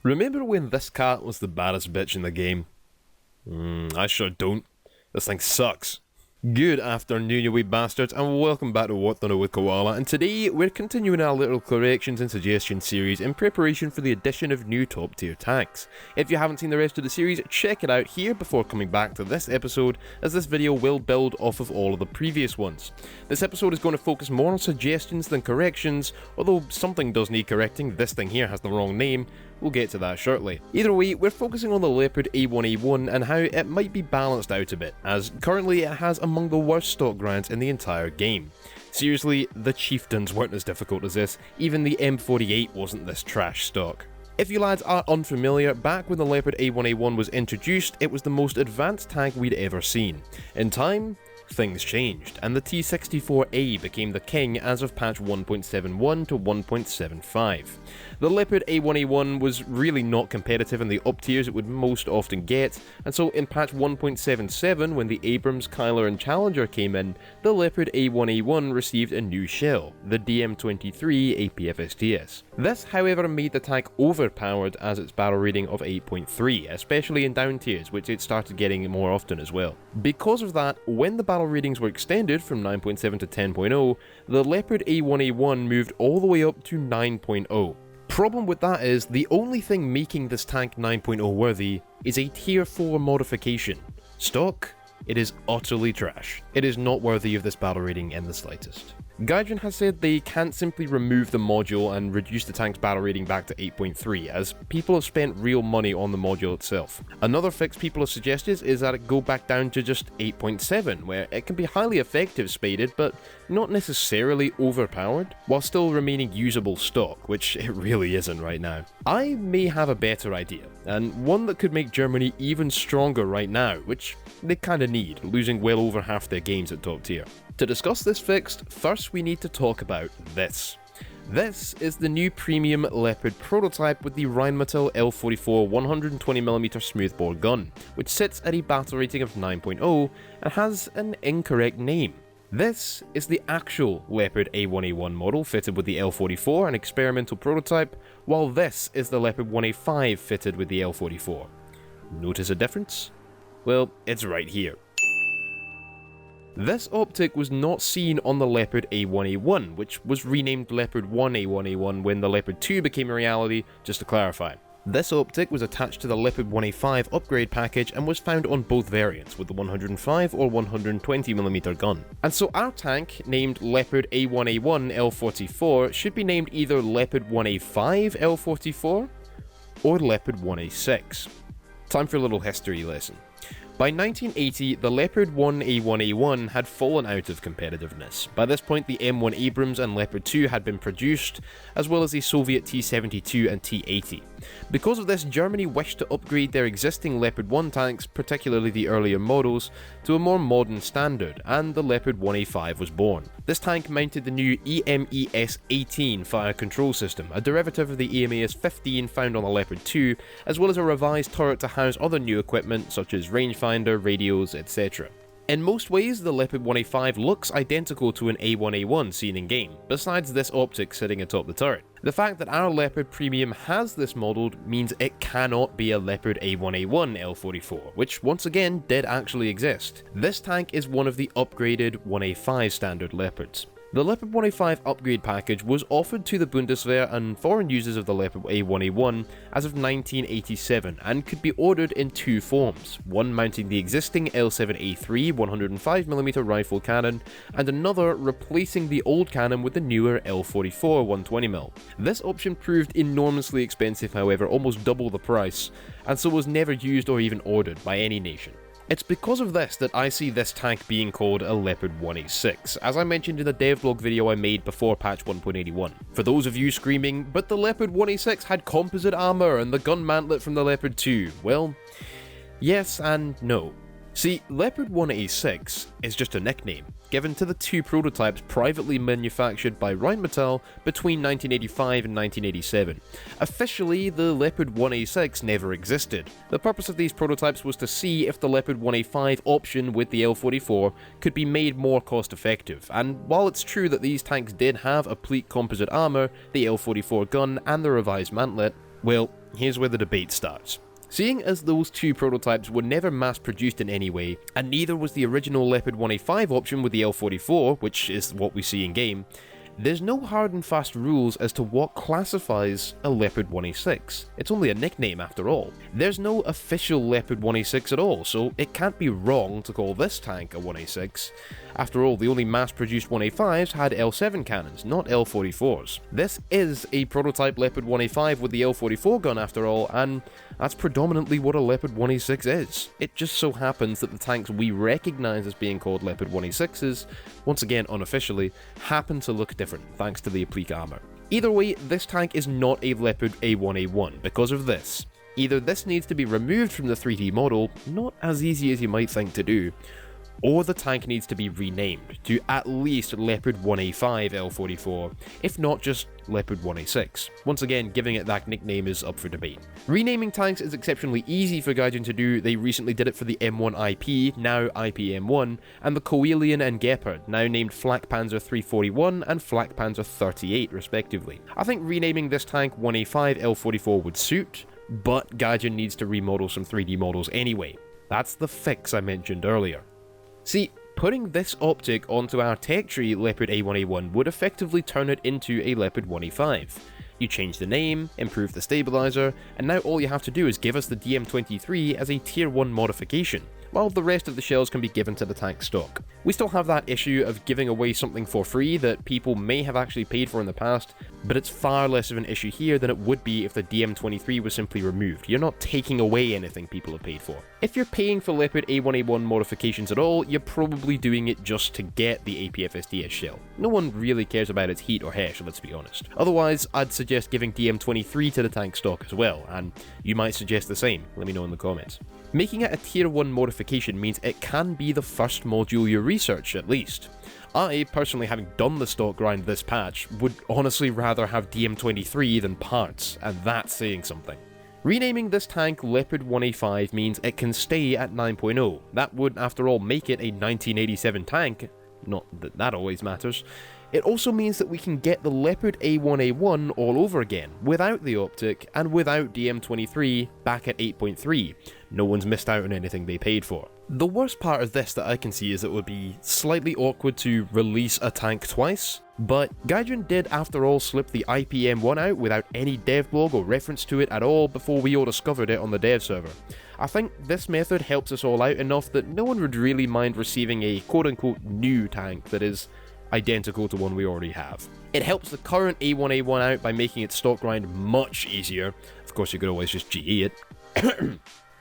Remember when this cat was the baddest bitch in the game? I sure don't. This thing sucks. Good afternoon, you wee bastards, and welcome back to What the Know with Koala, and today we're continuing our little corrections and suggestions series in preparation for the addition of new top tier tanks. If you haven't seen the rest of the series, check it out here before coming back to this episode, as this video will build off of all of the previous ones. This episode is going to focus more on suggestions than corrections, although something does need correcting. This thing here has the wrong name. We'll get to that shortly. Either way, we're focusing on the Leopard A1A1 and how it might be balanced out a bit, as currently it has among the worst stock grants in the entire game. Seriously, the Chieftains weren't as difficult as this, even the M48 wasn't this trash stock. If you lads are unfamiliar, back when the Leopard A1A1 was introduced, it was the most advanced tank we'd ever seen. In time, things changed, and the T64A became the king as of patch 1.71 to 1.75. The Leopard A1A1 was really not competitive in the up tiers it would most often get, and so in patch 1.77, when the Abrams, Kyler and Challenger came in, the Leopard A1A1 received a new shell, the DM23 APFSTS. This, however, made the tank overpowered as its battle rating of 8.3, especially in down tiers, which it started getting more often as well. Because of that, when the battle ratings were extended from 9.7 to 10.0, the Leopard A1A1 moved all the way up to 9.0. Problem with that is, the only thing making this tank 9.0 worthy is a tier 4 modification. Stock, it is utterly trash. It is not worthy of this battle rating in the slightest. Gaijin has said they can't simply remove the module and reduce the tank's battle rating back to 8.3, as people have spent real money on the module itself. Another fix people have suggested is that it go back down to just 8.7, where it can be highly effective spaded, but not necessarily overpowered, while still remaining usable stock, which it really isn't right now. I may have a better idea, and one that could make Germany even stronger right now, which they kinda need, losing well over half their games at top tier. To discuss this fix, first we need to talk about this. This is the new premium Leopard prototype with the Rheinmetall L44 120mm smoothbore gun, which sits at a battle rating of 9.0 and has an incorrect name. This is the actual Leopard A1A1 model fitted with the L44, an experimental prototype, while this is the Leopard 1A5 fitted with the L44. Notice a difference? Well, it's right here. This optic was not seen on the Leopard A1A1, which was renamed Leopard 1A1A1 when the Leopard 2 became a reality, just to clarify. This optic was attached to the Leopard 1A5 upgrade package and was found on both variants, with the 105 or 120mm gun. And so our tank, named Leopard A1A1 L44, should be named either Leopard 1A5 L44 or Leopard 1A6. Time for a little history lesson. By 1980, the Leopard 1A1A1 had fallen out of competitiveness. By this point, the M1 Abrams and Leopard 2 had been produced, as well as the Soviet T-72 and T-80. Because of this, Germany wished to upgrade their existing Leopard 1 tanks, particularly the earlier models, to a more modern standard, and the Leopard 1A5 was born. This tank mounted the new EMES 18 fire control system, a derivative of the EMES 15 found on the Leopard 2, as well as a revised turret to house other new equipment such as rangefinder, radios, etc. In most ways, the Leopard 1A5 looks identical to an A1A1 seen in game, besides this optic sitting atop the turret. The fact that our Leopard Premium has this modelled means it cannot be a Leopard A1A1 L44, which once again did actually exist. This tank is one of the upgraded 1A5 standard Leopards. The Leopard 1A5 upgrade package was offered to the Bundeswehr and foreign users of the Leopard A1A1 as of 1987 and could be ordered in two forms, one mounting the existing L7A3 105mm rifle cannon and another replacing the old cannon with the newer L44 120mm. This option proved enormously expensive, however, almost double the price, and so was never used or even ordered by any nation. It's because of this that I see this tank being called a Leopard 1A6, as I mentioned in the devlog video I made before patch 1.81. For those of you screaming, but the Leopard 1A6 had composite armor and the gun mantlet from the Leopard 2, well, yes and no. See, Leopard 1A6 is just a nickname, given to the two prototypes privately manufactured by Rheinmetall between 1985 and 1987. Officially, the Leopard 1A6 never existed. The purpose of these prototypes was to see if the Leopard 1A5 option with the L44 could be made more cost effective, and while it's true that these tanks did have a complete composite armor, the L44 gun and the revised mantlet, well, here's where the debate starts. Seeing as those two prototypes were never mass-produced in any way, and neither was the original Leopard 1A5 option with the L44, which is what we see in-game, there's no hard and fast rules as to what classifies a Leopard 1A6. It's only a nickname after all. There's no official Leopard 1A6 at all, so it can't be wrong to call this tank a 1A6. After all, the only mass-produced 1A5s had L7 cannons, not L44s. This is a prototype Leopard 1A5 with the L44 gun after all, and that's predominantly what a Leopard 1A6 is. It just so happens that the tanks we recognise as being called Leopard 1A6s, once again unofficially, happen to look different thanks to the applique armour. Either way, this tank is not a Leopard A1A1 because of this. Either this needs to be removed from the 3D model, not as easy as you might think to do, or the tank needs to be renamed to at least Leopard 1A5 L44, if not just Leopard 1A6. Once again, giving it that nickname is up for debate. Renaming tanks is exceptionally easy for Gaijin to do. They recently did it for the M1IP, now IPM1, and the Coelian and Gepard, now named Flak Panzer 341 and Flak Panzer 38 respectively. I think renaming this tank 1A5 L44 would suit, but Gaijin needs to remodel some 3D models anyway. That's the fix I mentioned earlier. See, putting this optic onto our tech tree Leopard A1A1 would effectively turn it into a Leopard 1A5. You change the name, improve the stabilizer, and now all you have to do is give us the DM23 as a tier 1 modification, while the rest of the shells can be given to the tank stock. We still have that issue of giving away something for free that people may have actually paid for in the past, but it's far less of an issue here than it would be if the DM23 was simply removed. You're not taking away anything people have paid for. If you're paying for Leopard A1A1 modifications at all, you're probably doing it just to get the APFSDS shell. No one really cares about its heat or hash, let's be honest. Otherwise, I'd suggest giving DM23 to the tank stock as well, and you might suggest the same. Let me know in the comments. Making it a tier 1 modification means it can be the first module you research, at least. I, personally having done the stock grind this patch, would honestly rather have DM23 than parts, and that's saying something. Renaming this tank Leopard 1A5 means it can stay at 9.0. That would, after all, make it a 1987 tank. Not that that always matters. It also means that we can get the Leopard A1A1 all over again, without the optic, and without DM23, back at 8.3. No one's missed out on anything they paid for. The worst part of this that I can see is it would be slightly awkward to release a tank twice, but Gaijin did after all slip the IPM1 out without any dev blog or reference to it at all before we all discovered it on the dev server. I think this method helps us all out enough that no one would really mind receiving a quote-unquote new tank that is identical to one we already have. It helps the current A1A1 out by making its stock grind much easier. Of course, you could always just GE it.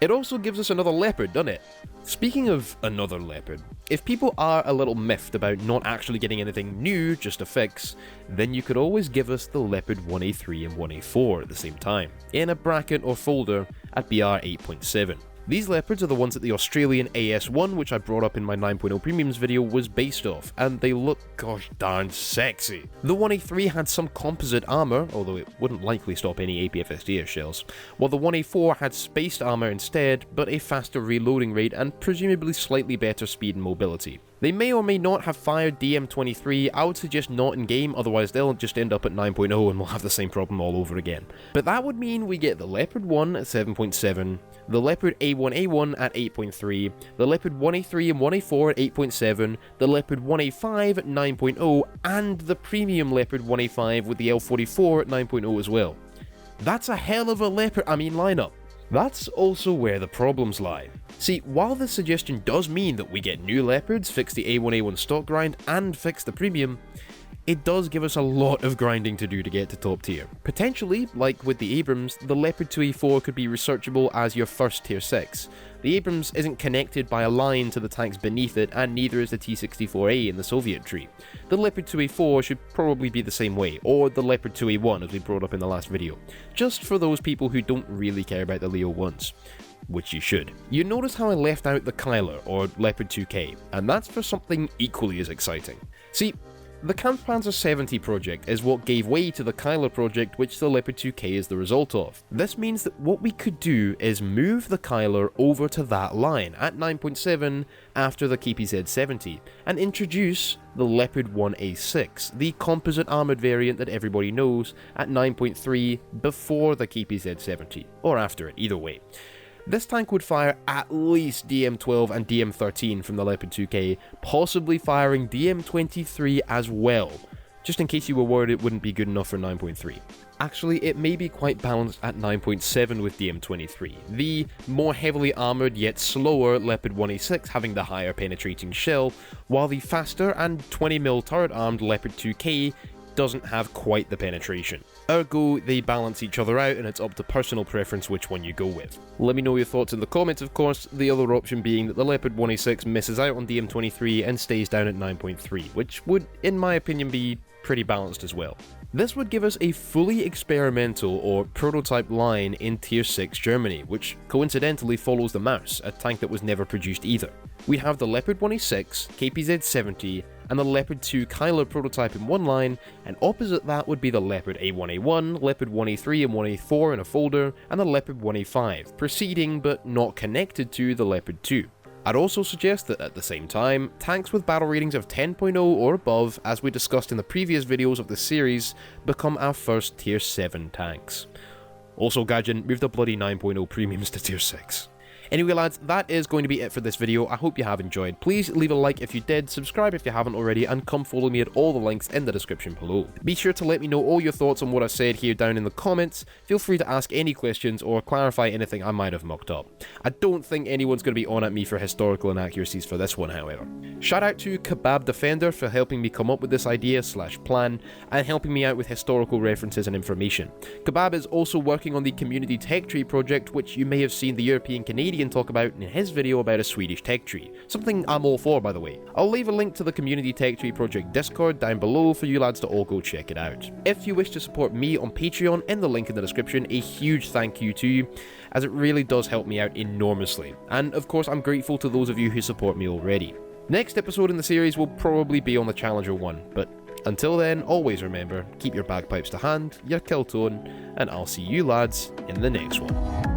It also gives us another Leopard, doesn't it? Speaking of another Leopard, if people are a little miffed about not actually getting anything new just to fix, then you could always give us the Leopard 1A3 and 1A4 at the same time, in a bracket or folder at BR 8.7. These Leopards are the ones that the Australian AS1, which I brought up in my 9.0 Premiums video, was based off, and they look gosh darn sexy. The 1A3 had some composite armour, although it wouldn't likely stop any APFSDS shells, while the 1A4 had spaced armour instead, but a faster reloading rate and presumably slightly better speed and mobility. They may or may not have fired DM23, I would suggest not in game, otherwise they'll just end up at 9.0 and we'll have the same problem all over again. But that would mean we get the Leopard 1 at 7.7, the Leopard A1A1 at 8.3, the Leopard 1A3 and 1A4 at 8.7, the Leopard 1A5 at 9.0, and the premium Leopard 1A5 with the L44 at 9.0 as well. That's a hell of a lineup. That's also where the problems lie. See, while this suggestion does mean that we get new Leopards, fix the A1A1 stock grind, and fix the premium, it does give us a lot of grinding to do to get to top tier. Potentially, like with the Abrams, the Leopard 2A4 could be researchable as your first tier 6. The Abrams isn't connected by a line to the tanks beneath it, and neither is the T-64A in the Soviet tree. The Leopard 2A4 should probably be the same way, or the Leopard 2A1 as we brought up in the last video, just for those people who don't really care about the Leo 1s. Which you should. You notice how I left out the Kyler, or Leopard 2K, and that's for something equally as exciting. See, The Kampfpanzer 70 project is what gave way to the Kyler project, which the Leopard 2K is the result of. This means that what we could do is move the Kyler over to that line at 9.7 after the KPZ 70 and introduce the Leopard 1A6, the composite armoured variant that everybody knows, at 9.3 before the KPZ 70, or after it, either way. This tank would fire at least DM12 and DM13 from the Leopard 2K, possibly firing DM23 as well, just in case you were worried it wouldn't be good enough for 9.3. Actually, it may be quite balanced at 9.7 with DM23, the more heavily armoured yet slower Leopard 1A6 having the higher penetrating shell, while the faster and 20mm turret armed Leopard 2K doesn't have quite the penetration. Ergo, they balance each other out and it's up to personal preference which one you go with. Let me know your thoughts in the comments, of course, the other option being that the Leopard 1A6 misses out on DM23 and stays down at 9.3, which would, in my opinion, be pretty balanced as well. This would give us a fully experimental or prototype line in Tier 6 Germany, which coincidentally follows the Maus, a tank that was never produced either. We have the Leopard 1A6, KPZ 70, and the Leopard 2 Kyler prototype in one line, and opposite that would be the Leopard A1A1, Leopard 1A3 and 1A4 in a folder, and the Leopard 1A5, preceding but not connected to the Leopard 2. I'd also suggest that at the same time, tanks with battle ratings of 10.0 or above, as we discussed in the previous videos of the series, become our first Tier 7 tanks. Also Gaijin, move the bloody 9.0 premiums to Tier 6. Anyway lads, that is going to be it for this video. I hope you have enjoyed. Please leave a like if you did, subscribe if you haven't already, and come follow me at all the links in the description below. Be sure to let me know all your thoughts on what I've said here down in the comments. Feel free to ask any questions or clarify anything I might have mucked up. I don't think anyone's going to be on at me for historical inaccuracies for this one, however. Shout out to Kebab Defender for helping me come up with this idea / plan, and helping me out with historical references and information. Kebab is also working on the Community Tech Tree project, which you may have seen the European Canadian talk about in his video about a Swedish tech tree, something I'm all for, by the way. I'll leave a link to the Community Tech Tree project Discord down below for you lads to all go check it out. If you wish to support me on Patreon, in the link in the description, a huge thank you to you, as it really does help me out enormously, and of course I'm grateful to those of you who support me already. Next episode in the series will probably be on the Challenger 1, but until then, always remember, keep your bagpipes to hand, your kill tone, and I'll see you lads in the next one.